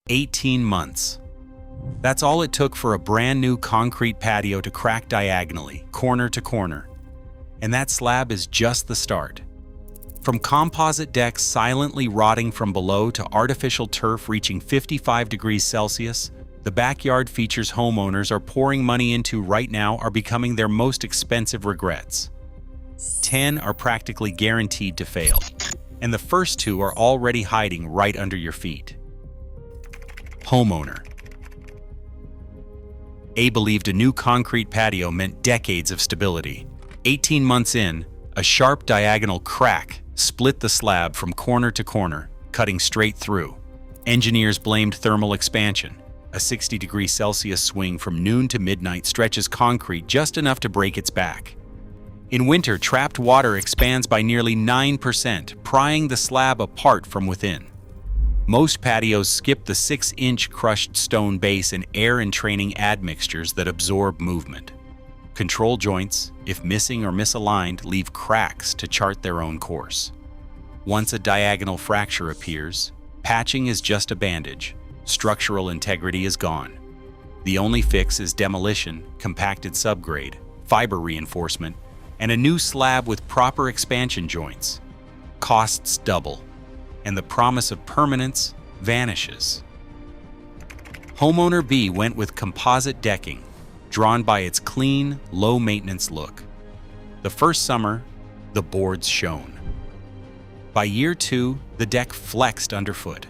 18 months. That's all it took for a brand new concrete patio to crack diagonally, corner to corner. And that slab is just the start. From composite decks silently rotting from below to artificial turf reaching 55 degrees Celsius, the backyard features homeowners are pouring money into right now are becoming their most expensive regrets. 10 are practically guaranteed to fail, and the first 2 are already hiding right under your feet. Homeowner. A believed a new concrete patio meant decades of stability. 18 months in, a sharp diagonal crack split the slab from corner to corner, cutting straight through. Engineers blamed thermal expansion. A 60 degrees Celsius swing from noon to midnight stretches concrete just enough to break its back. In winter, trapped water expands by nearly 9%, prying the slab apart from within. Most patios skip the 6-inch crushed stone base and air entraining admixtures that absorb movement. Control joints, if missing or misaligned, leave cracks to chart their own course. Once a diagonal fracture appears, patching is just a bandage. Structural integrity is gone. The only fix is demolition, compacted subgrade, fiber reinforcement, and a new slab with proper expansion joints. Costs double, and the promise of permanence vanishes. Homeowner B went with composite decking, drawn by its clean, low-maintenance look. The first summer, the boards shone. By year 2, the deck flexed underfoot.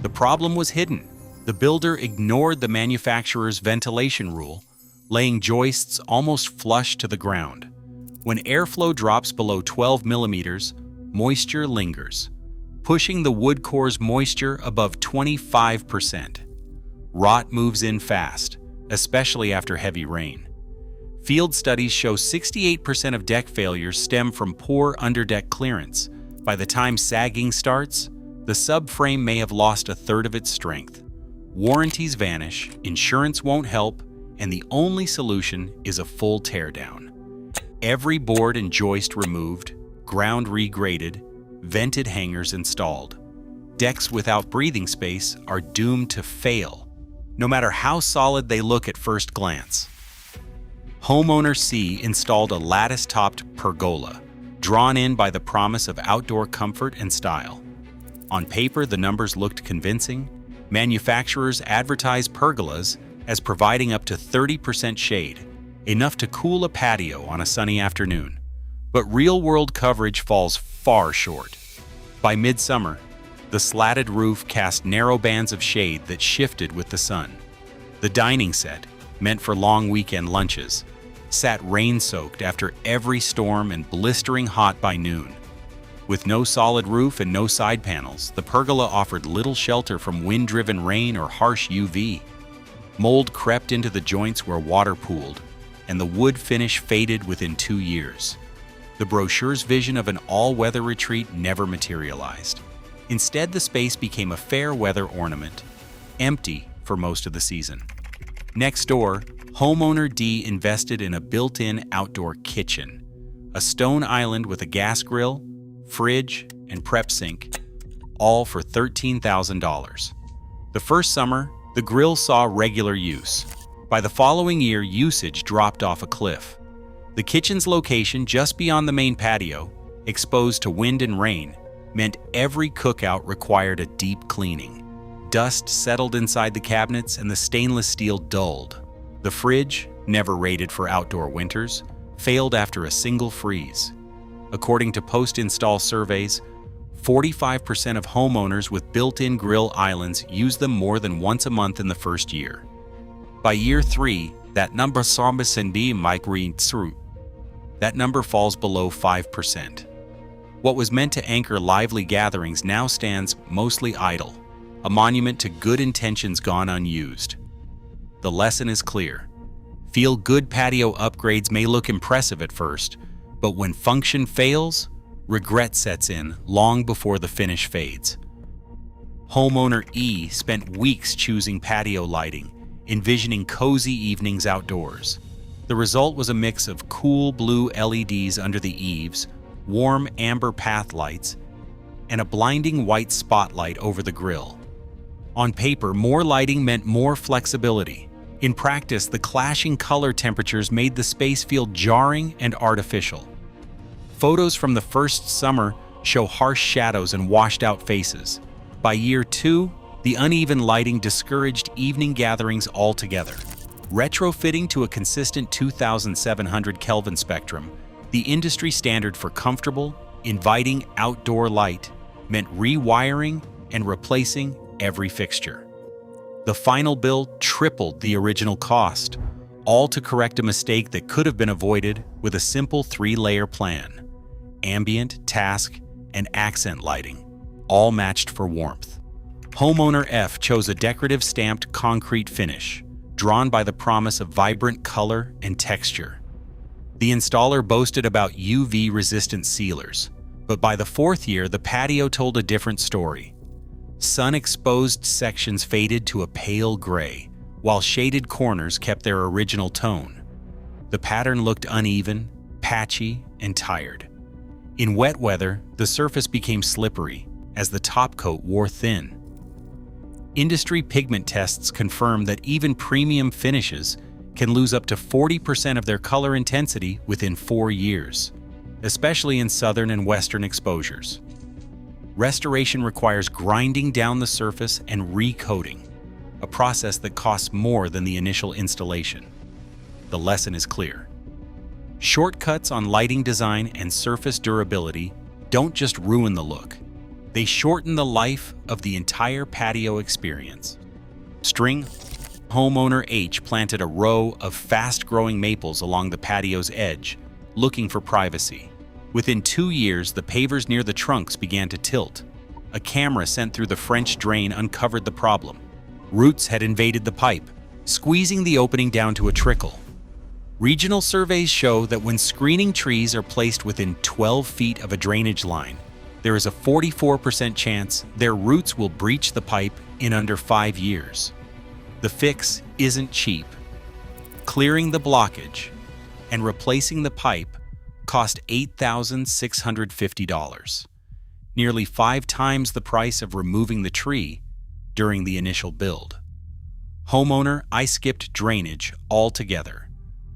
The problem was hidden. The builder ignored the manufacturer's ventilation rule, laying joists almost flush to the ground. When airflow drops below 12 millimeters, moisture lingers, pushing the wood core's moisture above 25%. Rot moves in fast, especially after heavy rain. Field studies show 68% of deck failures stem from poor underdeck clearance. By the time sagging starts, the subframe may have lost a third of its strength. Warranties vanish, insurance won't help, and the only solution is a full teardown. Every board and joist removed, ground regraded, vented hangers installed. Decks without breathing space are doomed to fail, no matter how solid they look at first glance. Homeowner C installed a lattice-topped pergola, drawn in by the promise of outdoor comfort and style. On paper, the numbers looked convincing. Manufacturers advertise pergolas as providing up to 30% shade, enough to cool a patio on a sunny afternoon. But real-world coverage falls far short. By midsummer, the slatted roof cast narrow bands of shade that shifted with the sun. The dining set, meant for long weekend lunches, sat rain-soaked after every storm and blistering hot by noon. With no solid roof and no side panels, the pergola offered little shelter from wind-driven rain or harsh UV. Mold crept into the joints where water pooled, and the wood finish faded within 2 years. The brochure's vision of an all-weather retreat never materialized. Instead, the space became a fair-weather ornament, empty for most of the season. Next door, homeowner D invested in a built-in outdoor kitchen, a stone island with a gas grill, fridge, and prep sink, all for $13,000. The first summer, the grill saw regular use. By the following year, usage dropped off a cliff. The kitchen's location just beyond the main patio, exposed to wind and rain, meant every cookout required a deep cleaning. Dust settled inside the cabinets and the stainless steel dulled. The fridge, never rated for outdoor winters, failed after a single freeze. According to post-install surveys, 45% of homeowners with built-in grill islands use them more than once a month in the first year. By year 3, that number falls below 5%. What was meant to anchor lively gatherings now stands mostly idle, a monument to good intentions gone unused. The lesson is clear. Feel-good patio upgrades may look impressive at first, but when function fails, regret sets in long before the finish fades. Homeowner E spent weeks choosing patio lighting, envisioning cozy evenings outdoors. The result was a mix of cool blue LEDs under the eaves, warm amber path lights, and a blinding white spotlight over the grill. On paper, more lighting meant more flexibility. In practice, the clashing color temperatures made the space feel jarring and artificial. Photos from the first summer show harsh shadows and washed-out faces. By year 2, the uneven lighting discouraged evening gatherings altogether. Retrofitting to a consistent 2700 Kelvin spectrum, the industry standard for comfortable, inviting outdoor light, meant rewiring and replacing every fixture. The final build tripled the original cost, all to correct a mistake that could have been avoided with a simple 3-layer plan: ambient, task, and accent lighting, all matched for warmth. Homeowner F chose a decorative stamped concrete finish, drawn by the promise of vibrant color and texture. The installer boasted about UV-resistant sealers, but by the 4th year, the patio told a different story. Sun-exposed sections faded to a pale gray, while shaded corners kept their original tone. The pattern looked uneven, patchy, and tired. In wet weather, the surface became slippery as the top coat wore thin. Industry pigment tests confirm that even premium finishes can lose up to 40% of their color intensity within 4 years, especially in southern and western exposures. Restoration requires grinding down the surface and recoating, a process that costs more than the initial installation. The lesson is clear. Shortcuts on lighting design and surface durability don't just ruin the look, they shorten the life of the entire patio experience. Homeowner H planted a row of fast-growing maples along the patio's edge, looking for privacy. Within 2 years, the pavers near the trunks began to tilt. A camera sent through the French drain uncovered the problem. Roots had invaded the pipe, squeezing the opening down to a trickle. Regional surveys show that when screening trees are placed within 12 feet of a drainage line, there is a 44% chance their roots will breach the pipe in under 5 years. The fix isn't cheap. Clearing the blockage and replacing the pipe cost $8,650, nearly 5 times the price of removing the tree during the initial build. Homeowner, I skipped drainage altogether,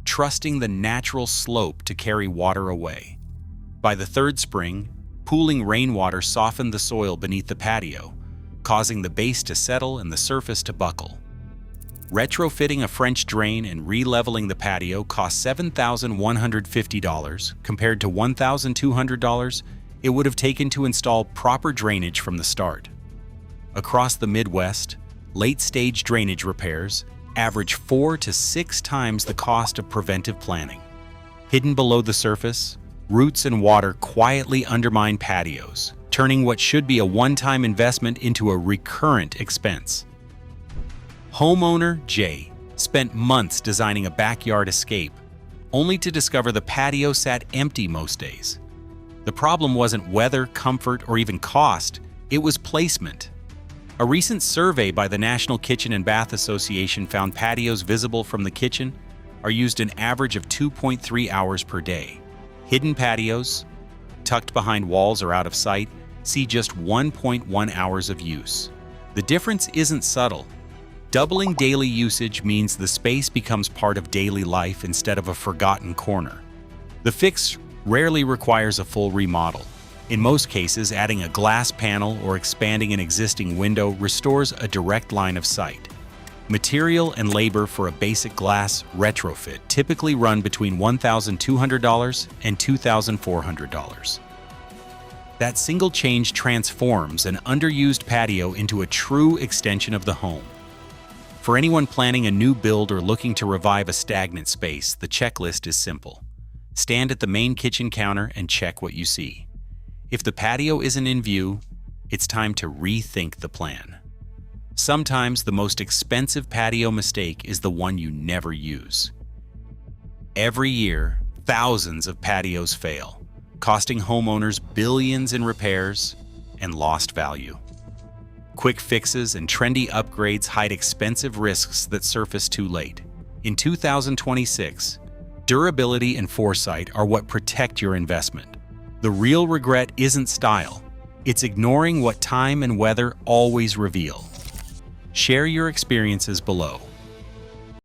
trusting the natural slope to carry water away. By the 3rd spring, pooling rainwater softened the soil beneath the patio, causing the base to settle and the surface to buckle. Retrofitting a French drain and re-leveling the patio cost $7,150 compared to $1,200 it would have taken to install proper drainage from the start. Across the Midwest, late-stage drainage repairs average 4 to 6 times the cost of preventive planning. Hidden below the surface, roots and water quietly undermine patios, turning what should be a one-time investment into a recurrent expense. Homeowner J spent months designing a backyard escape, only to discover the patio sat empty most days. The problem wasn't weather, comfort, or even cost, it was placement. A recent survey by the National Kitchen and Bath Association found patios visible from the kitchen are used an average of 2.3 hours per day. Hidden patios, tucked behind walls or out of sight, see just 1.1 hours of use. The difference isn't subtle. Doubling daily usage means the space becomes part of daily life instead of a forgotten corner. The fix rarely requires a full remodel. In most cases, adding a glass panel or expanding an existing window restores a direct line of sight. Material and labor for a basic glass retrofit typically run between $1,200 and $2,400. That single change transforms an underused patio into a true extension of the home. For anyone planning a new build or looking to revive a stagnant space, the checklist is simple. Stand at the main kitchen counter and check what you see. If the patio isn't in view, it's time to rethink the plan. Sometimes the most expensive patio mistake is the one you never use. Every year, thousands of patios fail, costing homeowners billions in repairs and lost value. Quick fixes and trendy upgrades hide expensive risks that surface too late. In 2026, durability and foresight are what protect your investment. The real regret isn't style, it's ignoring what time and weather always reveal. Share your experiences below.